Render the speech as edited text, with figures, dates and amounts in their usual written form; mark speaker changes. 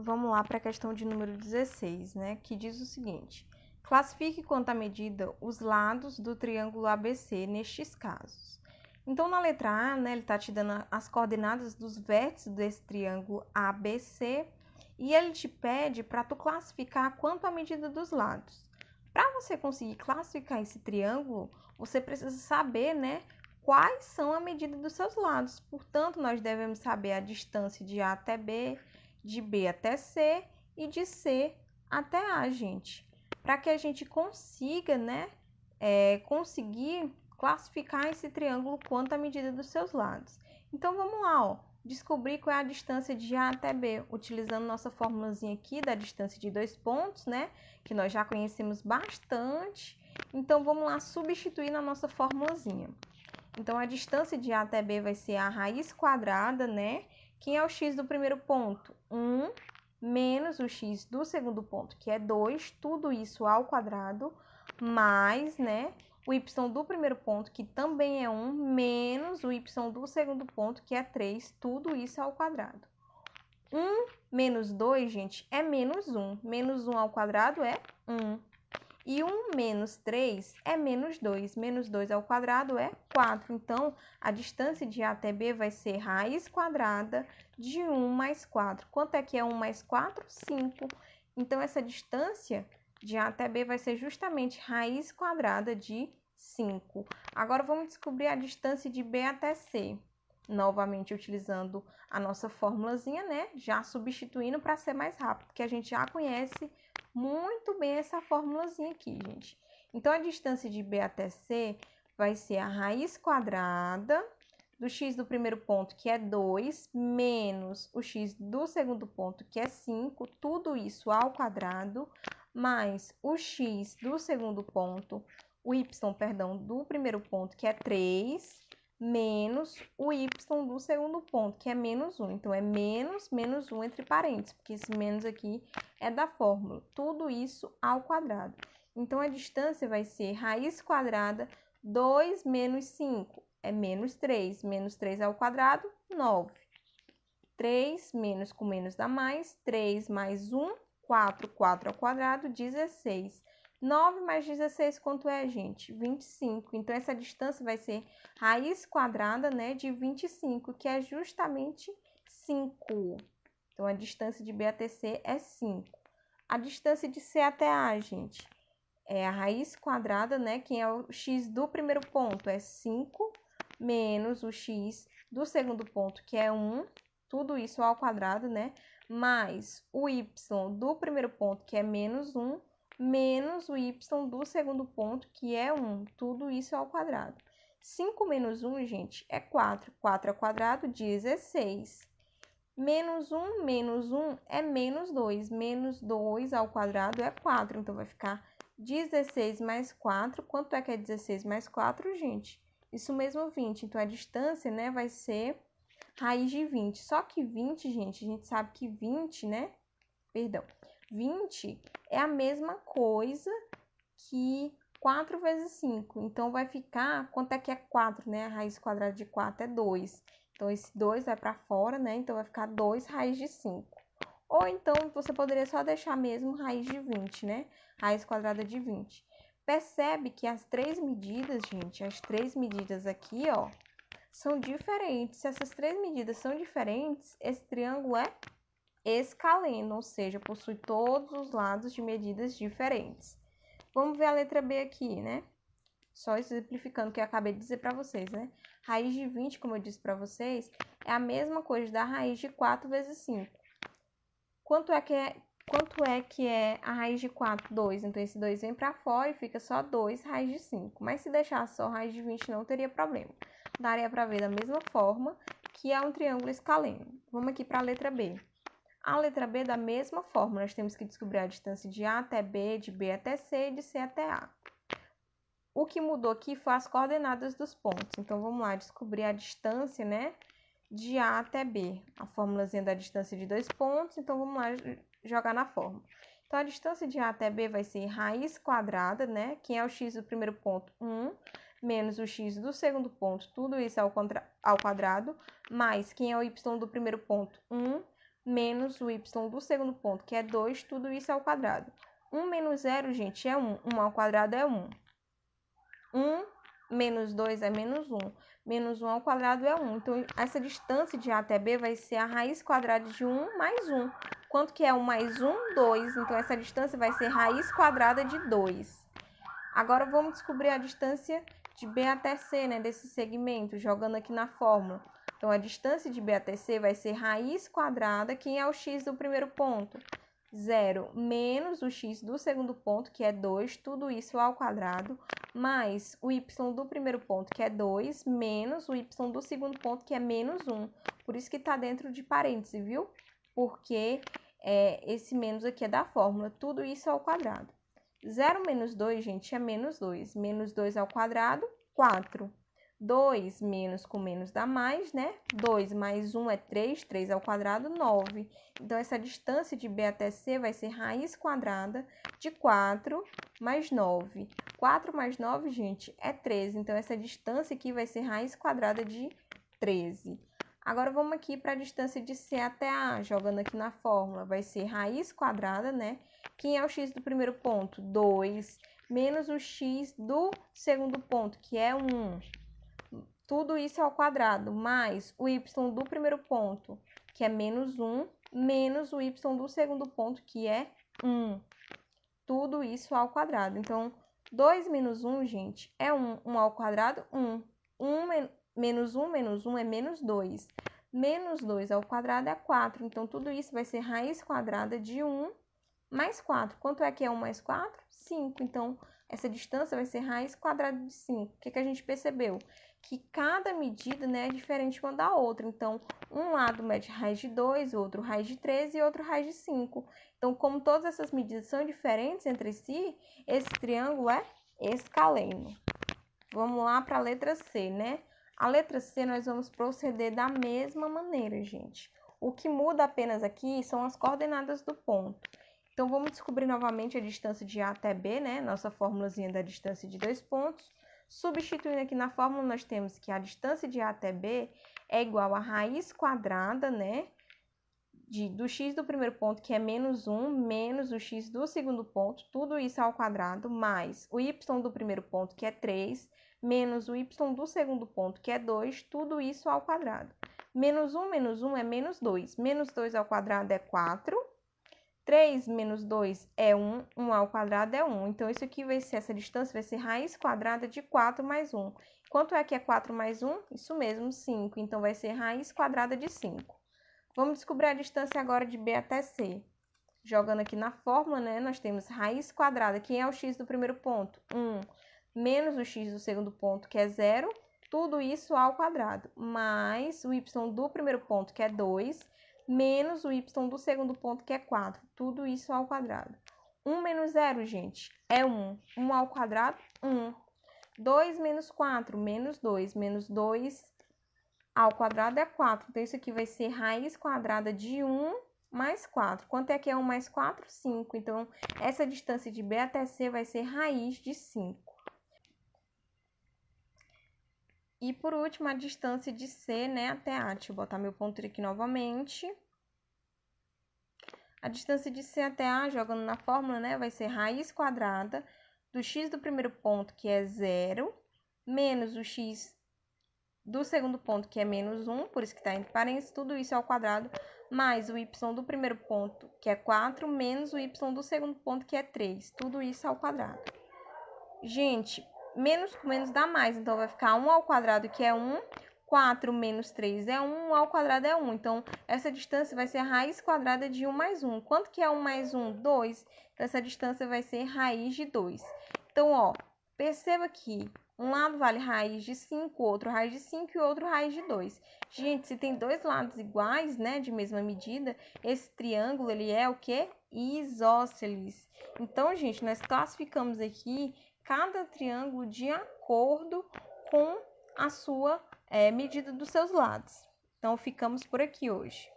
Speaker 1: vamos lá para a questão de número 16, né? Que diz o seguinte: classifique quanto à medida os lados do triângulo ABC nestes casos. Então, na letra A, né, ele está te dando as coordenadas dos vértices desse triângulo ABC e ele te pede para tu classificar quanto à medida dos lados. Para você conseguir classificar esse triângulo, você precisa saber, né, quais são a medida dos seus lados. Portanto, nós devemos saber a distância de A até B, de B até C e de C até A, gente. Para que a gente consiga, né, conseguir classificar esse triângulo quanto à medida dos seus lados. Então, vamos lá, ó, descobrir qual é a distância de A até B, utilizando nossa formulazinha aqui da distância de 2 pontos, né, que nós já conhecemos bastante. Então, vamos lá substituir na nossa formulazinha. Então, a distância de A até B vai ser a raiz quadrada, né? Quem é o x do primeiro ponto? 1, menos o x do segundo ponto, que é 2, tudo isso ao quadrado, mais, né, o y do primeiro ponto, que também é 1, menos o y do segundo ponto, que é 3, tudo isso ao quadrado. 1 menos 2, gente, é menos 1. Menos 1 ao quadrado é 1. E 1 menos 3 é menos 2. Menos 2 ao quadrado é 4. Então, a distância de A até B vai ser raiz quadrada de 1 mais 4. Quanto é que é 1 mais 4? 5. Então, essa distância de A até B vai ser justamente raiz quadrada de 5. Agora, vamos descobrir a distância de B até C. Novamente, utilizando a nossa formulazinha, né? Já substituindo para ser mais rápido, porque a gente já conhece muito bem essa formulazinha aqui, gente. Então, a distância de B até C vai ser a raiz quadrada do x do primeiro ponto, que é 2, menos o x do segundo ponto, que é 5, tudo isso ao quadrado, mais o x do segundo ponto, o y, perdão, do primeiro ponto, que é 3, menos o y do segundo ponto, que é menos 1. Então, é menos 1 entre parênteses, porque esse menos aqui é da fórmula. Tudo isso ao quadrado. Então, a distância vai ser raiz quadrada 2 menos 5. É menos 3. Menos 3 ao quadrado, 9. 3 menos com menos dá mais. 3 mais 1, 4. 4 ao quadrado, 16. 9 mais 16, quanto é, gente? 25. Então, essa distância vai ser raiz quadrada, né, de 25, que é justamente 5. Então, a distância de B até C é 5. A distância de C até A, gente, é a raiz quadrada, né, que é o x do primeiro ponto, é 5, menos o x do segundo ponto, que é 1, tudo isso ao quadrado, né, mais o y do primeiro ponto, que é menos 1, menos o y do segundo ponto, que é 1. Tudo isso ao quadrado. 5 menos 1, gente, é 4. 4 ao quadrado, 16. Menos 1 é menos 2. Menos 2 ao quadrado é 4. Então, vai ficar 16 mais 4. Quanto é que é 16 mais 4, gente? Isso mesmo, 20. Então, a distância, né, vai ser raiz de 20. Só que 20, gente, a gente sabe que 20, né? Perdão. 20 é a mesma coisa que 4 vezes 5. Então, vai ficar... Quanto é que é 4, né? A raiz quadrada de 4 é 2. Então, esse 2 vai para fora, né? Então, vai ficar 2 raiz de 5. Ou então, você poderia só deixar mesmo raiz de 20, né? Raiz quadrada de 20. Percebe que as três medidas, gente, as três medidas aqui, ó, são diferentes. Se essas três medidas são diferentes, esse triângulo é escaleno, ou seja, possui todos os lados de medidas diferentes. Vamos ver a letra B aqui, né? Só exemplificando o que eu acabei de dizer para vocês, né? Raiz de 20, como eu disse para vocês, é a mesma coisa da raiz de 4 vezes 5. Quanto é que é a raiz de 4? 2. Então, esse 2 vem para fora e fica só 2 raiz de 5. Mas se deixasse só raiz de 20, não teria problema. Daria para ver da mesma forma que é um triângulo escaleno. Vamos aqui para a letra B. A letra B, da mesma forma, nós temos que descobrir a distância de A até B, de B até C e de C até A. O que mudou aqui foi as coordenadas dos pontos. Então, vamos lá descobrir a distância, né, de A até B. A formulazinha da distância de 2 pontos. Então, vamos lá jogar na fórmula. Então, a distância de A até B vai ser raiz quadrada, né? Quem é o x do primeiro ponto? 1, menos o x do segundo ponto, tudo isso ao quadrado, mais quem é o y do primeiro ponto? 1, menos o y do segundo ponto, que é 2, tudo isso ao quadrado. 1 menos 0, gente, é 1. 1 ao quadrado é 1. 1 menos 2 é menos 1. Menos 1 ao quadrado é 1. Então, essa distância de A até B vai ser a raiz quadrada de 1 mais 1. Quanto que é 1 mais 1? 2. Então, essa distância vai ser raiz quadrada de 2. Agora, vamos descobrir a distância de B até C, né, desse segmento, jogando aqui na fórmula. Então, a distância de B até C vai ser raiz quadrada, quem é o x do primeiro ponto? 0 menos o x do segundo ponto, que é 2, tudo isso ao quadrado, mais o y do primeiro ponto, que é 2, menos o y do segundo ponto, que é menos 1. Por isso que está dentro de parênteses, viu? Porque esse menos aqui é da fórmula, tudo isso ao quadrado. 0 menos 2, gente, é menos 2. Menos 2 ao quadrado, 4. 2 menos com menos dá mais, né? 2 mais 1 é 3, 3 ao quadrado, 9. Então, essa distância de B até C vai ser raiz quadrada de 4 mais 9. 4 mais 9, gente, é 13. Então, essa distância aqui vai ser raiz quadrada de 13. Agora, vamos aqui para a distância de C até A, jogando aqui na fórmula. Vai ser raiz quadrada, né? Quem é o x do primeiro ponto? 2, menos o x do segundo ponto, que é 1. Tudo isso ao quadrado, mais o y do primeiro ponto, que é menos 1, menos o y do segundo ponto, que é 1. Tudo isso ao quadrado. Então, 2 menos 1, gente, é 1. 1 ao quadrado, 1. Menos 1 é menos 2. Menos 2 ao quadrado é 4. Então, tudo isso vai ser raiz quadrada de 1 mais 4. Quanto é que é 1 mais 4? 5. Então, essa distância vai ser raiz quadrada de 5. O que a gente percebeu? Que cada medida, né, é diferente uma da outra. Então, um lado mede raiz de 2, outro raiz de 3 e outro raiz de 5. Então, como todas essas medidas são diferentes entre si, esse triângulo é escaleno. Vamos lá para a letra C, né? A letra C nós vamos proceder da mesma maneira, gente. O que muda apenas aqui são as coordenadas do ponto. Então, vamos descobrir novamente a distância de A até B, né? Nossa fórmulazinha da distância de 2 pontos. Substituindo aqui na fórmula, nós temos que a distância de A até B é igual a raiz quadrada, né? Do x do primeiro ponto, que é menos 1, menos o x do segundo ponto, tudo isso ao quadrado, mais o y do primeiro ponto, que é 3, menos o y do segundo ponto, que é 2, tudo isso ao quadrado. Menos 1 é menos 2. Menos 2 ao quadrado é 4. 3 menos 2 é 1. 1 ao quadrado é 1. Então, isso aqui vai ser, essa distância vai ser raiz quadrada de 4 mais 1. Quanto é que é 4 mais 1? Isso mesmo, 5. Então, vai ser raiz quadrada de 5. Vamos descobrir a distância agora de B até C. Jogando aqui na fórmula, né, nós temos raiz quadrada. Quem é o x do primeiro ponto? 1. Menos o x do segundo ponto, que é 0. Tudo isso ao quadrado. Mais o y do primeiro ponto, que é 2. Menos o y do segundo ponto, que é 4. Tudo isso ao quadrado. 1 menos 0, gente, é 1. 1 ao quadrado, 1. 2 menos 4, menos 2. Menos 2 ao quadrado é 4. Então, isso aqui vai ser raiz quadrada de 1 mais 4. Quanto é que é 1 mais 4? 5. Então, essa distância de B até C vai ser raiz de 5. E, por último, a distância de C, né, até A. Deixa eu botar meu ponteiro aqui novamente. A distância de C até A, jogando na fórmula, né, vai ser raiz quadrada do x do primeiro ponto, que é 0, menos o x do segundo ponto, que é menos 1, por isso que está entre parênteses, tudo isso ao quadrado, mais o y do primeiro ponto, que é 4, menos o y do segundo ponto, que é 3, tudo isso ao quadrado. Gente, menos com menos dá mais, então vai ficar 1 ao quadrado, que é 1, 4 menos 3 é 1, 1 ao quadrado é 1. Então, essa distância vai ser a raiz quadrada de 1 mais 1. Quanto que é 1 mais 1? 2. Então, essa distância vai ser raiz de 2. Então, ó, perceba que um lado vale raiz de 5, outro raiz de 5 e outro raiz de 2. Gente, se tem dois lados iguais, né, de mesma medida, esse triângulo, ele é o quê? Isósceles. Então, gente, nós classificamos aqui cada triângulo de acordo com a sua medida dos seus lados. Então, ficamos por aqui hoje.